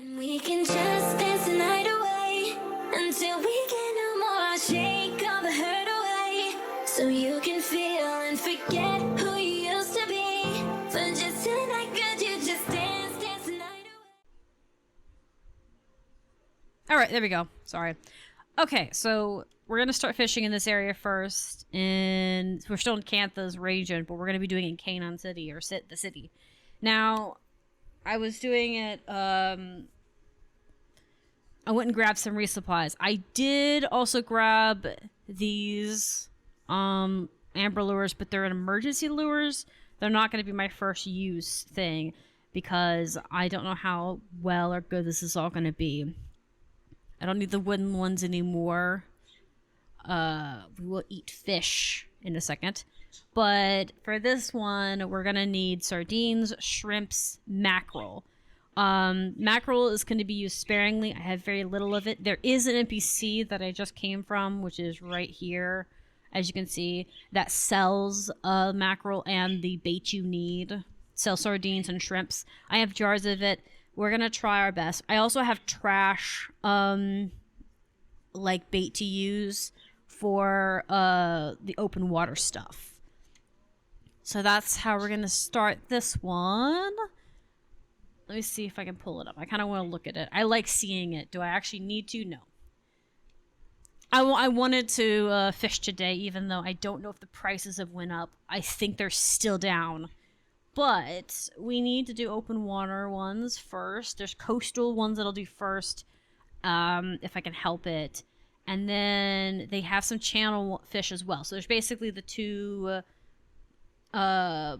And we can just dance the night away until we get no more. Shake all the hurt away so you can feel and forget who you used to be. For just tonight, could you just dance the night away? All right, there we go. Sorry. Okay, so we're going to start fishing in this area first. And we're still in Cantha's region, but we're going to be doing it in Kaineng City, or the city. Now, I was doing it, I went and grabbed some resupplies. I did also grab these amber lures, but they're emergency lures. They're not going to be my first use thing because I don't know how well or good this is all going to be. I don't need the wooden ones anymore. We will eat fish in a second. But for this one, we're going to need sardines, shrimps, mackerel. Mackerel is going to be used sparingly. I have very little of it. There is an NPC that I just came from, which is right here, as you can see, that sells mackerel and the bait you need. Sells sardines and shrimps. I have jars of it. We're going to try our best. I also have trash, like bait to use for the open water stuff. So that's how we're going to start this one. Let me see if I can pull it up. I kind of want to look at it. I like seeing it. Do I actually need to? No. I wanted to fish today, even though I don't know if the prices have went up. I think they're still down. But we need to do open water ones first. There's coastal ones that I'll do first, if I can help it. And then they have some channel fish as well. So there's basically the two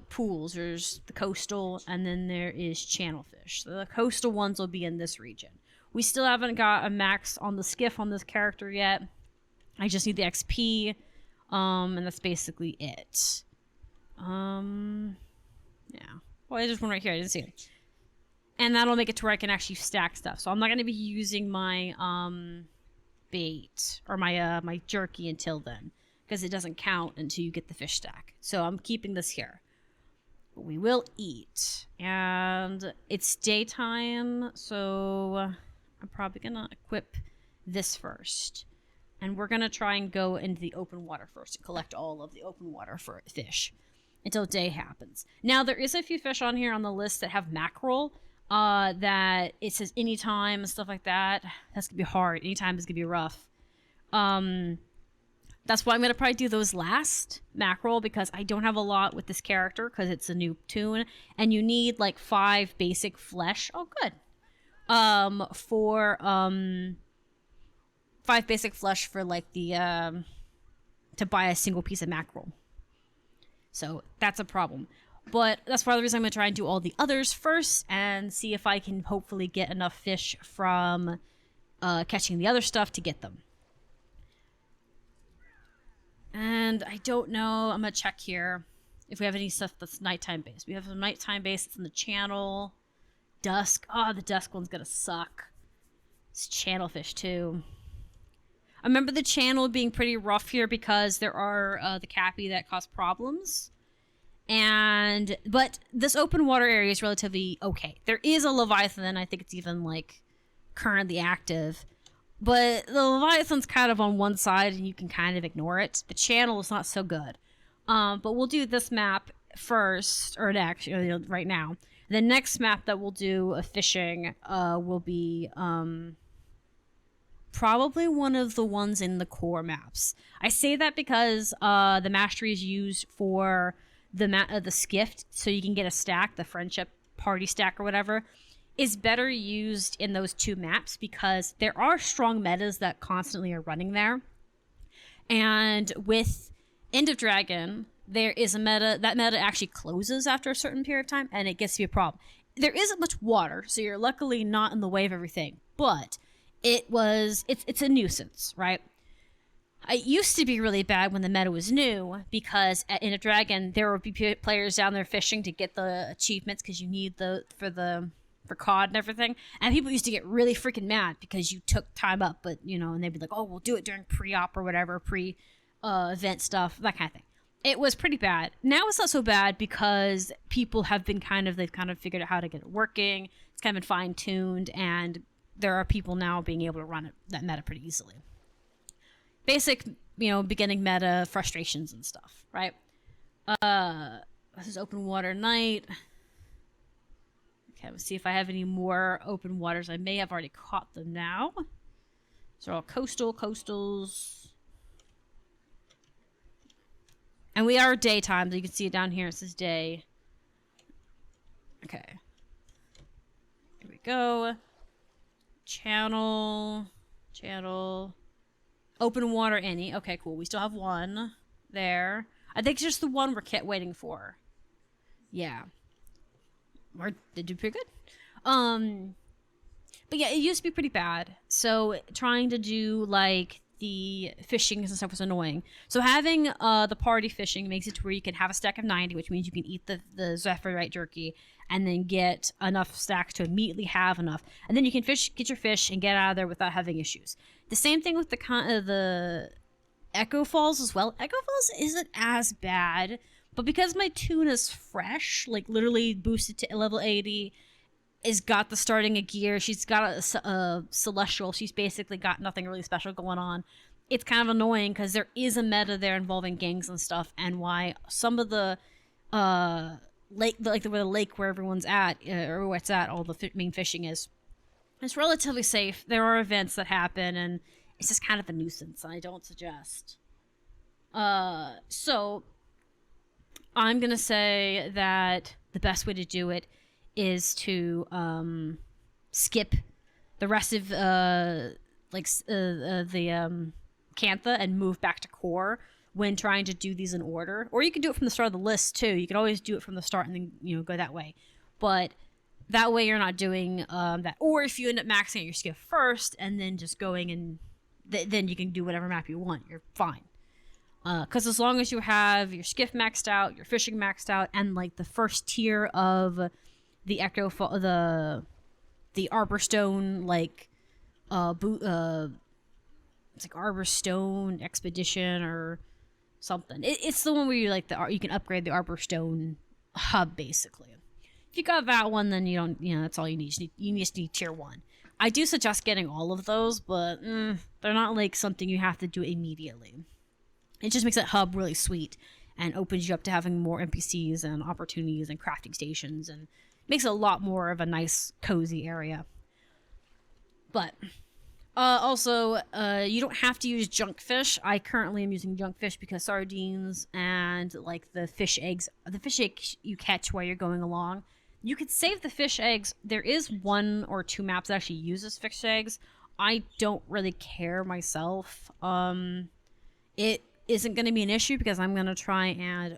pools. There's the coastal, and then there is channel fish. So the coastal ones will be in this region. We still haven't got a max on the skiff on this character yet. I just need the XP, and that's basically it. Yeah. Well, there's one right here. I didn't see it. And that'll make it to where I can actually stack stuff. So I'm not going to be using my bait or my jerky until then, because it doesn't count until you get the fish stack. So I'm keeping this here. But we will eat. And it's daytime, so I'm probably going to equip this first. And we're going to try and go into the open water first and collect all of the open water for fish until day happens. Now, there is a few fish on here on the list that have mackerel that it says anytime and stuff like that. That's going to be hard. Anytime is going to be rough. That's why I'm going to probably do those last, mackerel, because I don't have a lot with this character because it's a new toon. And you need like 5 basic flesh. Oh, good. 5 basic flesh for like the, to buy a single piece of mackerel. So that's a problem. But that's part of the reason I'm going to try and do all the others first and see if I can hopefully get enough fish from catching the other stuff to get them. And I don't know. I'm going to check here if we have any stuff that's nighttime based. We have some nighttime based. It's in the channel. Dusk. Oh, the dusk one's going to suck. It's channel fish too. I remember the channel being pretty rough here because there are the cappy that cause problems. But this open water area is relatively okay. There is a Leviathan. I think it's even like currently active. But the Leviathan's kind of on one side and you can kind of ignore it. The channel is not so good. But we'll do this map first, or next, right now. The next map that we'll do of fishing will be probably one of the ones in the core maps. I say that because the mastery is used for the skiff, so you can get a stack, the friendship party stack or whatever, is better used in those 2 maps because there are strong metas that constantly are running there. And with End of Dragon, there is a meta, that meta actually closes after a certain period of time, and it gets to be a problem. There isn't much water, so you're luckily not in the way of everything, but it's a nuisance, right? It used to be really bad when the meta was new because in a dragon there would be players down there fishing to get the achievements because you need for COD and everything, and people used to get really freaking mad because you took time up, but and they'd be like, oh, we'll do it during pre-op or whatever, event stuff, that kind of thing. It was pretty bad. Now it's not so bad because people have been they've kind of figured out how to get it working. It's kind of been fine-tuned, and there are people now being able to run it, that meta pretty easily. Basic, beginning meta frustrations and stuff, right? This is open water night. Okay, let's see if I have any more open waters. I may have already caught them now. So all coastals. And we are daytime, so you can see it down here. It says day. Okay. Here we go. Channel. Open water any. Okay, cool. We still have one there. I think it's just the one we're waiting for. Yeah. They did pretty good. But yeah, it used to be pretty bad. So trying to do like the fishing and stuff was annoying. So having the party fishing makes it to where you can have a stack of 90, which means you can eat the Zephyrite jerky and then get enough stacks to immediately have enough. And then you can get your fish and get out of there without having issues. The same thing with the Echo Falls as well. Echo Falls isn't as bad, but because my tuna's fresh, like literally boosted to level 80, is got the starting a gear, she's got a celestial, she's basically got nothing really special going on. It's kind of annoying because there is a meta there involving gangs and stuff, and why some of the lake, like where the lake where everyone's at, or where it's at, all the main fishing is, it's relatively safe. There are events that happen, and it's just kind of a nuisance, and I don't suggest. So I'm gonna say that the best way to do it is to skip the rest of the Cantha and move back to core when trying to do these in order. Or you can do it from the start of the list too. You can always do it from the start and then go that way. But that way you're not doing that. Or if you end up maxing out your skiff first and then just going and then you can do whatever map you want. You're fine. Because as long as you have your skiff maxed out, your fishing maxed out, and like the first tier of the the Arborstone, like it's like Arborstone Expedition or something. It's the one where you you can upgrade the Arborstone hub basically. If you got that one, then you don't, that's all you need. You just need tier 1. I do suggest getting all of those, but they're not like something you have to do immediately. It just makes that hub really sweet and opens you up to having more NPCs and opportunities and crafting stations, and makes it a lot more of a nice, cozy area. But also, you don't have to use junk fish. I currently am using junk fish because sardines and like the fish eggs you catch while you're going along. You could save the fish eggs. There is 1 or 2 maps that actually uses fish eggs. I don't really care myself. It isn't going to be an issue because I'm going to try and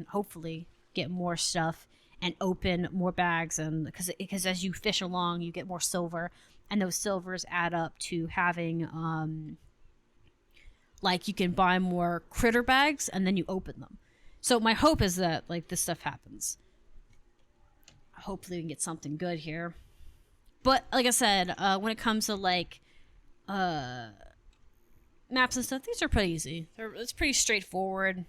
hopefully get more stuff and open more bags, and because as you fish along you get more silver, and those silvers add up to having like you can buy more critter bags and then you open them. So my hope is that like this stuff happens. Hopefully we can get something good here. But like I said, when it comes to like maps and stuff, these are pretty easy. It's pretty straightforward.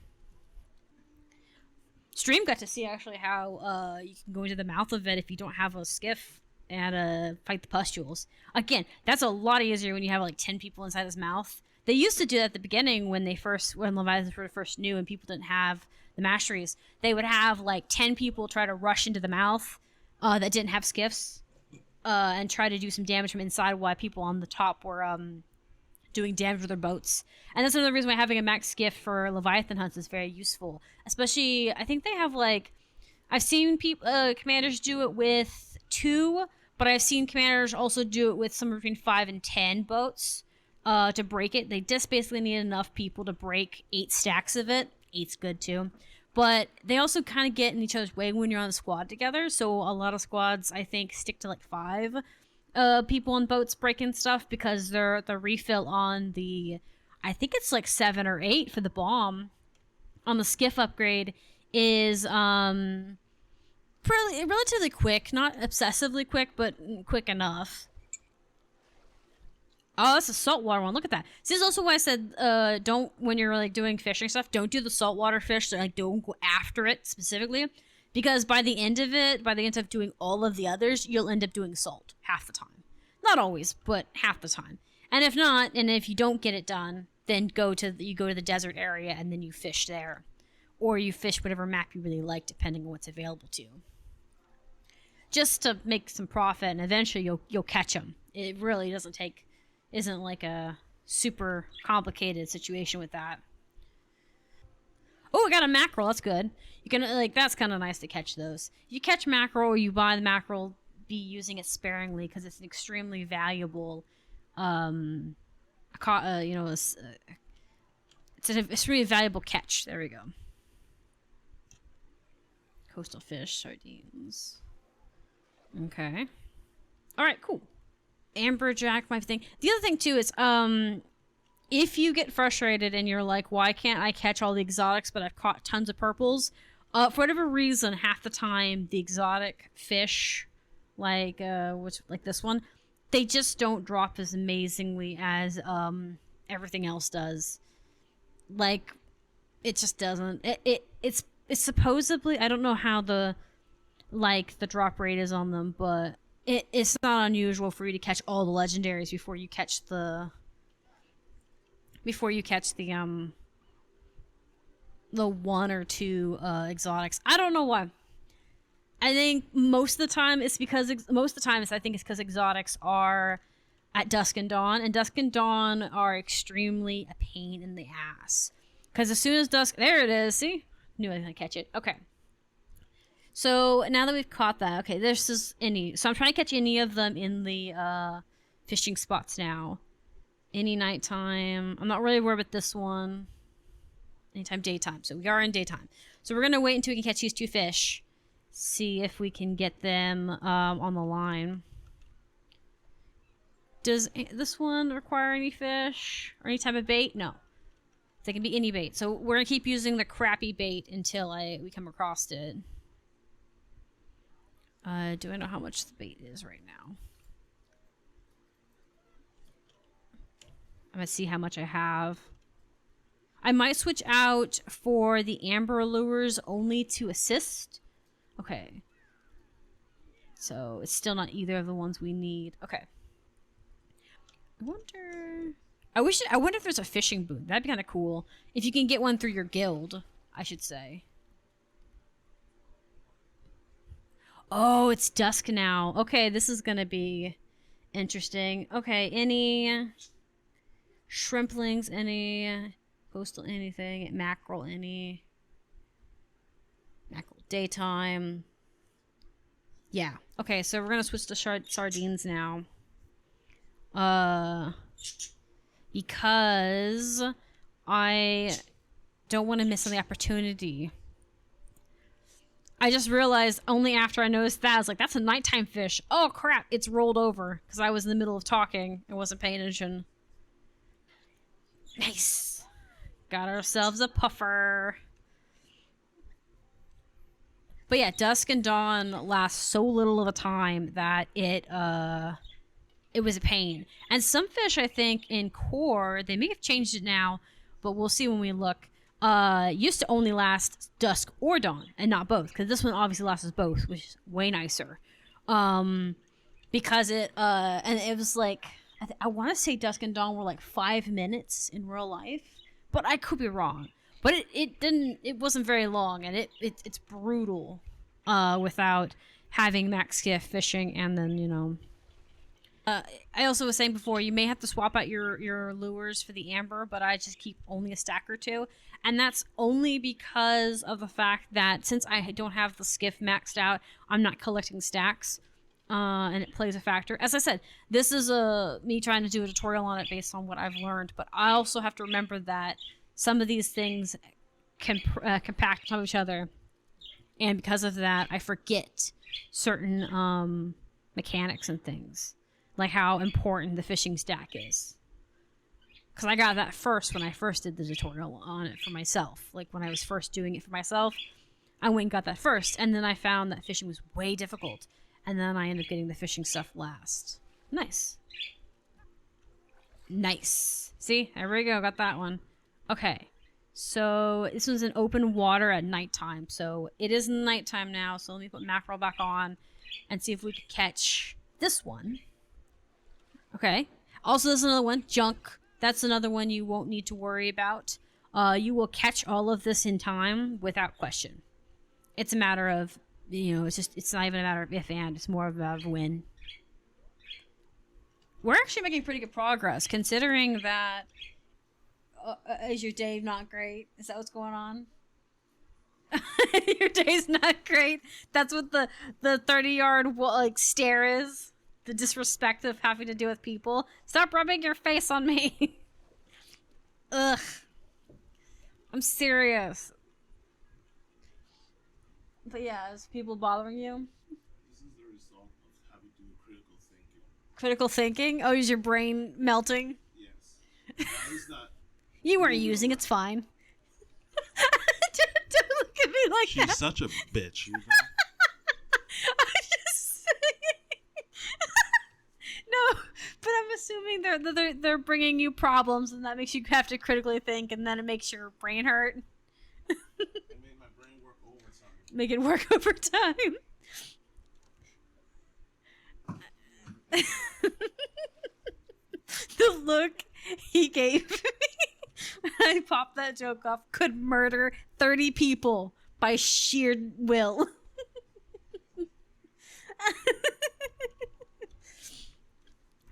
Stream got to see actually how you can go into the mouth of it if you don't have a skiff and fight the pustules. Again, that's a lot easier when you have like 10 people inside his mouth. They used to do that at the beginning when Leviathans were first new and people didn't have the masteries. They would have like 10 people try to rush into the mouth that didn't have skiffs and try to do some damage from inside while people on the top were doing damage with their boats. And that's another reason why having a max skiff for Leviathan hunts is very useful. Especially, I think they have like, I've seen commanders do it with 2, but I've seen commanders also do it with somewhere between 5 and 10 boats to break it. They just basically need enough people to break 8 stacks of it. 8's good too. But they also kind of get in each other's way when you're on a squad together. So a lot of squads, I think, stick to like 5 people on boats breaking stuff because the refill on the, I think it's like 7 or 8 for the bomb on the skiff upgrade is relatively quick, not obsessively quick, but quick enough. Oh, that's a saltwater one. Look at that. This is also why I said don't, when you're like doing fishing stuff, don't do the saltwater fish. So, like, don't go after it specifically, Because by the end of it, by the end of doing all of the others, you'll end up doing salt half the time. Not always, but half the time. And if not, and if you don't get it done, then you go to the desert area and then you fish there. Or you fish whatever map you really like, depending on what's available to you. Just to make some profit, and eventually you'll catch them. It really isn't like a super complicated situation with that. Oh, I got a mackerel. That's good. You can that's kind of nice to catch those. If you catch mackerel, or you buy the mackerel, be using it sparingly because it's an extremely valuable, it's an extremely valuable catch. There we go. Coastal fish, sardines. Okay. All right, cool. Amberjack, my thing. The other thing too is, if you get frustrated and you're like, why can't I catch all the exotics, but I've caught tons of purples? For whatever reason, half the time the exotic fish, like this one, they just don't drop as amazingly as everything else does. Like, it just doesn't. It's supposedly, I don't know how the drop rate is on them, but it's not unusual for you to catch all the legendaries before you catch the one or two exotics. I don't know why. I think most of the time it's because exotics are at dusk and dawn, and dusk and dawn are extremely a pain in the ass. Because as soon as dusk, there it is. See, knew I was gonna catch it. Okay. So now that we've caught that, okay, this is any. So I'm trying to catch any of them in the fishing spots now. Any nighttime. I'm not really worried about this one. Anytime daytime. So we are in daytime. So we're gonna wait until we can catch these two fish. See if we can get them on the line. Does this one require any fish or any type of bait? No. They can be any bait. So we're gonna keep using the crappy bait until we come across it. Do I know how much the bait is right now? I'm gonna see how much I have. I might switch out for the amber lures only to assist. Okay. So it's still not either of the ones we need. Okay. I wonder if there's a fishing booth. That'd be kind of cool. If you can get one through your guild, I should say. Oh, it's dusk now. Okay, this is gonna be interesting. Okay, any shrimplings, any coastal anything, mackerel, any mackerel daytime. Yeah. Okay, so we're gonna switch to sardines now. Because I don't want to miss on the opportunity. I just realized only after I noticed that, I was like, that's a nighttime fish. Oh crap, it's rolled over because I was in the middle of talking and wasn't paying attention. Nice. Got ourselves a puffer. But yeah, dusk and dawn lasts so little of a time that it was a pain. And some fish, I think, in core, they may have changed it now, but we'll see when we look. Used to only last dusk or dawn, and not both, because this one obviously lasts both, which is way nicer. Because and it was like, I want to say dusk and dawn were like 5 minutes in real life, but I could be wrong. But it wasn't very long, and it's brutal, without having max skiff fishing, and then, I also was saying before, you may have to swap out your lures for the amber, but I just keep only a stack or two. And that's only because of the fact that since I don't have the skiff maxed out, I'm not collecting stacks, and it plays a factor. As I said, this is me trying to do a tutorial on it based on what I've learned, but I also have to remember that some of these things can compact on top of each other, and because of that, I forget certain mechanics and things. Like how important the fishing stack is. Because I got that first when I first did the tutorial on it for myself. Like when I was first doing it for myself, I went and got that first. And then I found that fishing was way difficult. And then I ended up getting the fishing stuff last. Nice. Nice. See? There we go. Got that one. Okay. So this one's in open water at nighttime. So it is nighttime now. So let me put mackerel back on and see if we can catch this one. Okay. Also, there's another one, junk. That's another one you won't need to worry about. You will catch all of this in time without question. It's a matter of, it's not even a matter of if and, it's more of a when. We're actually making pretty good progress, considering that, is your day not great? Is that what's going on? Your day's not great? That's what the 30-yard, stare is? The disrespect of having to deal with people? Stop rubbing your face on me! Ugh. I'm serious. But yeah, is people bothering you? This is the result of having to do critical thinking. Critical thinking? Oh, is your brain melting? Yes. It's not. You weren't using, it's fine. Don't look at me like She's that. such a bitch. You know? I'm just saying. No, but I'm assuming they're bringing you problems, and that makes you have to critically think, and then it makes your brain hurt. It made my brain work overtime. Make it work overtime. The look he gave me when I popped that joke off could murder 30 people by sheer will.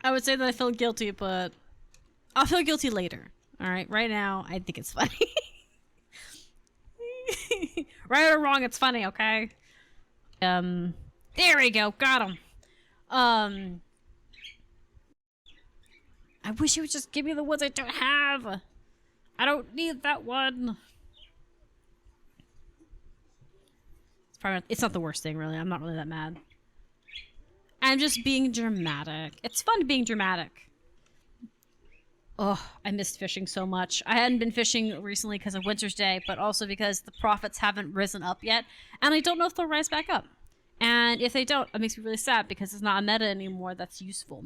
I would say that I feel guilty, but I'll feel guilty later. All right, right now I think it's funny. Right or wrong, it's funny, okay? There we go, got him. I wish you would just give me the ones I don't have. I don't need that one. It's not the worst thing, really. I'm not really that mad. I'm just being dramatic. It's fun being dramatic. Oh, I missed fishing so much. I hadn't been fishing recently because of Winter's Day, but also because the profits haven't risen up yet, and I don't know if they'll rise back up. And if they don't, it makes me really sad because it's not a meta anymore that's useful.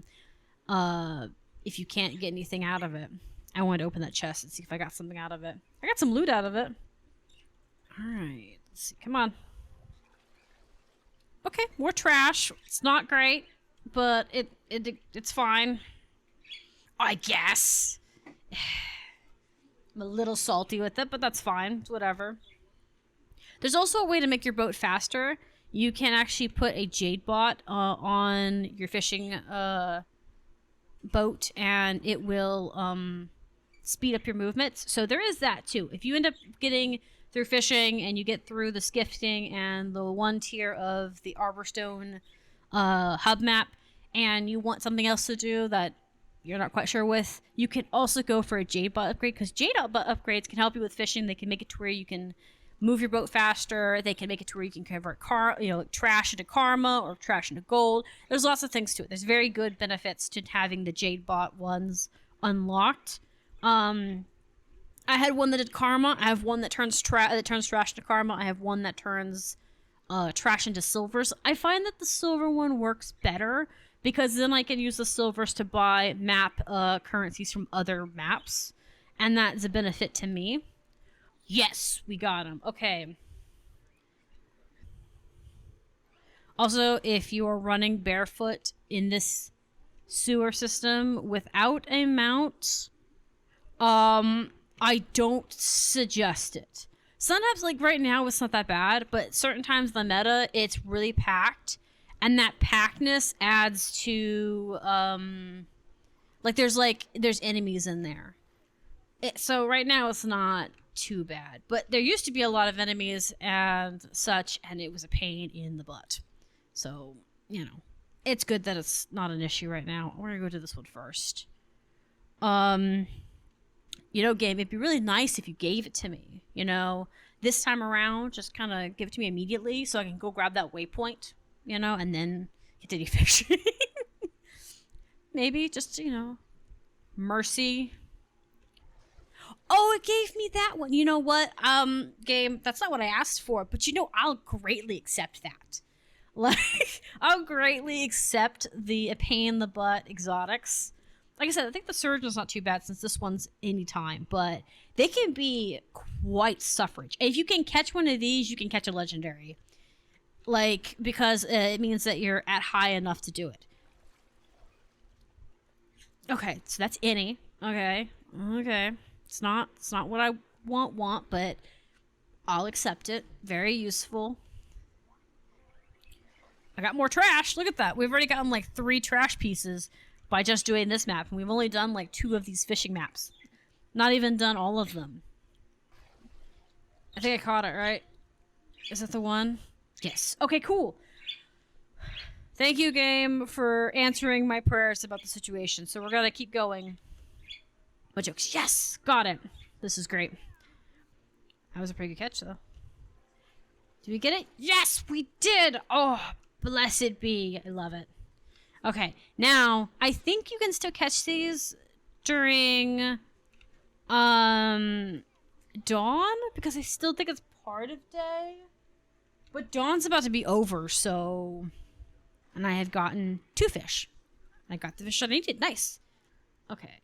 If you can't get anything out of it. I wanted to open that chest and see if I got something out of it. I got some loot out of it. Alright, let's see. Come on. Okay, more trash. It's not great, but it's fine. I guess. I'm a little salty with it, but that's fine. It's whatever. There's also a way to make your boat faster. You can actually put a jade bot on your fishing boat, and it will speed up your movements. So there is that too. If you end up getting through fishing and you get through the skifting and the one tier of the Arborstone hub map, and you want something else to do that you're not quite sure with, you can also go for a jade bot upgrade, because jade bot upgrades can help you with fishing. They can make it to where you can move your boat faster. They can make it to where you can convert trash into karma or trash into gold. There's lots of things to it. There's very good benefits to having the jade bot ones unlocked. I had one that did karma. I have one that turns trash into karma. I have one that turns trash into silvers. I find that the silver one works better because then I can use the silvers to buy map currencies from other maps, and that's a benefit to me. Yes, we got him. Okay. Also, if you are running barefoot in this sewer system without a mount, I don't suggest it. Sometimes, like right now, it's not that bad, but certain times the meta, it's really packed, and that packedness adds to, there's enemies in there. So right now, it's not too bad, but there used to be a lot of enemies and such, and it was a pain in the butt. So, it's good that it's not an issue right now. We're gonna go to this one first. Game, it'd be really nice if you gave it to me. This time around, just kind of give it to me immediately so I can go grab that waypoint, and then continue fishing. Maybe just, mercy. Oh, it gave me that one. You know what, game, that's not what I asked for, but I'll greatly accept that. I'll greatly accept the pain in the butt exotics. like I said, I think the surge is not too bad since this one's anytime, but they can be quite suffrage. If you can catch one of these, you can catch a legendary. Like, because it means that you're at high enough to do it. Okay, so that's any. Okay. It's not what I want, but I'll accept it. Very useful. I got more trash. Look at that. We've already gotten like 3 trash pieces by just doing this map, and we've only done like 2 of these fishing maps. Not even done all of them. I think I caught it, right? Is that the one? Yes. Okay, cool. Thank you, game, for answering my prayers about the situation. So we're gonna keep going. What jokes? Yes! Got it. This is great. That was a pretty good catch, though. Did we get it? Yes, we did! Oh, blessed be. I love it. Okay, now, I think you can still catch these during, dawn? Because I still think it's part of day. But dawn's about to be over, so... And I had gotten 2 fish. I got the fish that I needed. Nice. Okay.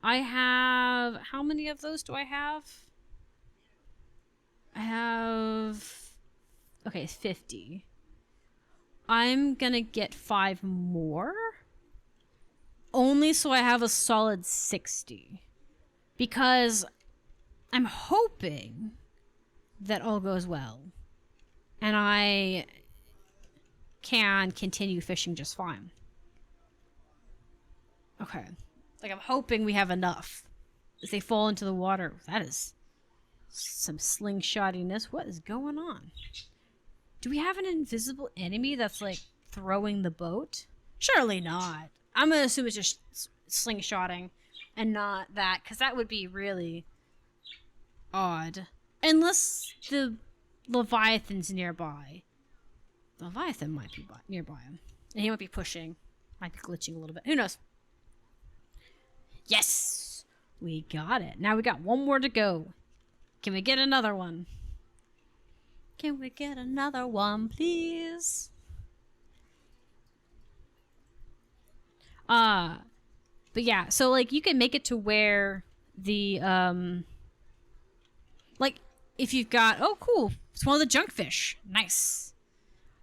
I have... How many of those do I have? I have... Okay, 50. I'm gonna get 5 more. Only so I have a solid 60. Because I'm hoping that all goes well. And I can continue fishing just fine. Okay. Like, I'm hoping we have enough. If they fall into the water, that is some slingshottiness. What is going on? Do we have an invisible enemy that's, like, throwing the boat? Surely not. I'm gonna assume it's just slingshotting and not that, because that would be really odd. Unless the Leviathan's nearby. The Leviathan might be nearby him. And he might be pushing. Might be glitching a little bit. Who knows? Yes! We got it. Now we got 1 more to go. Can we get another one? Can we get another one, please? But yeah, so, like, you can make it to where the, like, if you've got... Oh, cool. It's one of the junkfish. Nice.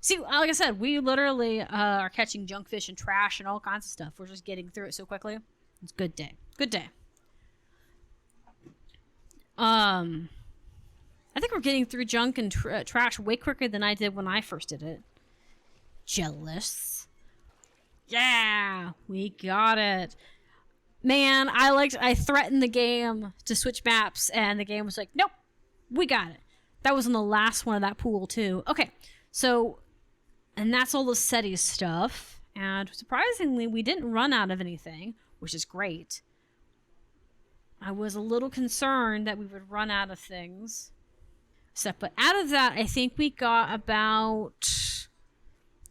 See, like I said, we literally are catching junkfish and trash and all kinds of stuff. We're just getting through it so quickly. It's a good day. Good day. I think we're getting through junk and trash way quicker than I did when I first did it. Jealous. Yeah, we got it. Man, I threatened the game to switch maps, and the game was like, nope, we got it. That was in the last one of that pool, too. Okay, so, and that's all the SETI stuff. And surprisingly, we didn't run out of anything, which is great. I was a little concerned that we would run out of things. But out of that, I think we got about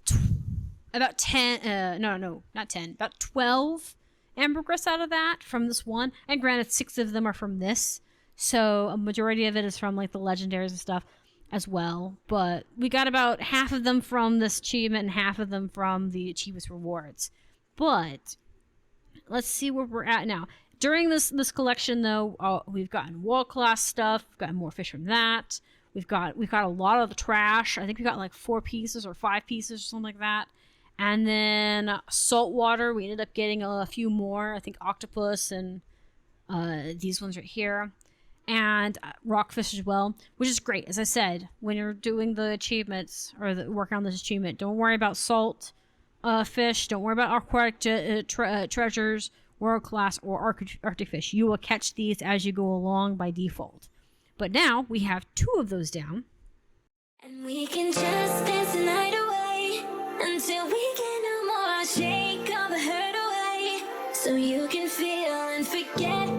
10, no, not 10, about 12 ambergris out of that from this one. And granted, 6 of them are from this. So a majority of it is from, like, the legendaries and stuff as well. But we got about half of them from this achievement and half of them from the achievements rewards. But let's see where we're at now. During this collection, though, we've gotten wall class stuff. We've gotten more fish from that. We've got a lot of the trash. I think we got like 4 pieces or 5 pieces or something like that. And then saltwater, we ended up getting a few more. I think octopus and these ones right here. And rockfish as well, which is great. As I said, when you're doing the achievements or working on this achievement, don't worry about salt fish. Don't worry about aquatic treasures, world class, or arctic fish. You will catch these as you go along by default. But now we have 2 of those down. And we can just dance the night away until we get no more. Shake all the hurt away so you can feel and forget